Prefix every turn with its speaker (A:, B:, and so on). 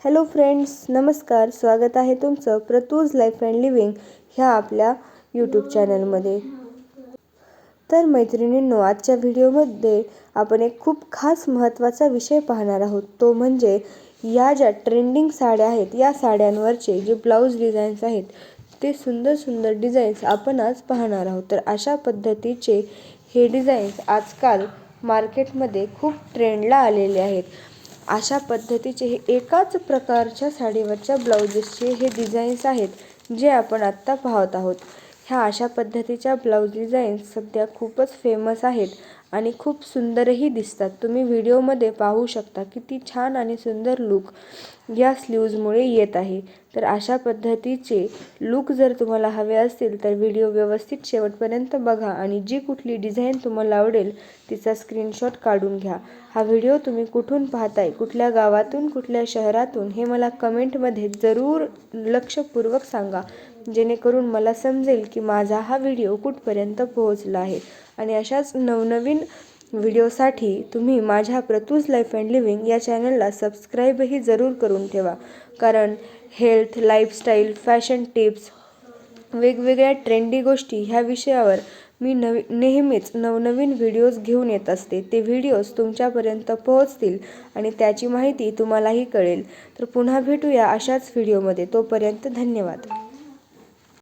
A: Hello friends, नमस्कार. स्वागत आहे तुमचं प्रतूज लाईफ अँड लिव्हिंग ह्या आपल्या यूट्यूब चॅनलमध्ये. तर मैत्रिणींनो, आजच्या व्हिडिओमध्ये आपण एक खूप खास महत्त्वाचा विषय पाहणार आहोत. तो म्हणजे या ज्या ट्रेंडिंग साड्या आहेत, या साड्यांवरचे जे ब्लाऊज डिझाईन्स आहेत ते सुंदर सुंदर डिझाईन्स आपण आज पाहणार आहोत. तर अशा पद्धतीचे हे डिझाईन्स आजकाल मार्केटमध्ये खूप ट्रेंडला आलेले आहेत. अशा पद्धतीचे हे एकाच प्रकारच्या साडीवरच्या ब्लाउजेसचे हे डिझाईन्स आहेत जे आपण आत्ता पाहत आहोत. ह्या अशा पद्धतीच्या ब्लाऊज डिझाईन्स सध्या खूपच फेमस आहेत आणि खूप सुंदरही दिसतात. तुम्ही व्हिडिओमध्ये पाहू शकता किती छान आणि सुंदर लुक या स्लीव्जमुळे येत आहे. तर अशा पद्धतीचे लुक जर तुम्हाला हवे असतील तर व्हिडिओ व्यवस्थित शेवटपर्यंत बघा आणि जी कुठली डिझाईन तुम्हाला आवडेल तिचा स्क्रीनशॉट काढून घ्या. हा व्हिडिओ तुम्ही कुठून पाहताय, कुठल्या गावातून, कुठल्या शहरातून हे मला कमेंटमध्ये जरूर लक्षपूर्वक सांगा, जेणेकरून मला समजेल की माझा हा व्हिडिओ कुठपर्यंत पोहोचला आहे. आणि अशाच नवनवीन व्हिडिओसाठी तुम्ही माझ्या प्रतूज लाईफ अँड लिव्हिंग या चॅनलला सबस्क्राईबही जरूर करून ठेवा. कारण हेल्थ, लाईफस्टाईल, फॅशन टिप्स, वेगवेगळ्या ट्रेंडी गोष्टी ह्या विषयावर मी नेहमीच नवनवीन व्हिडिओज घेऊन येत असते. ते व्हिडिओज तुमच्यापर्यंत पोहोचतील आणि त्याची माहिती तुम्हालाही कळेल. तर पुन्हा भेटूया अशाच व्हिडिओमध्ये. तोपर्यंत धन्यवाद.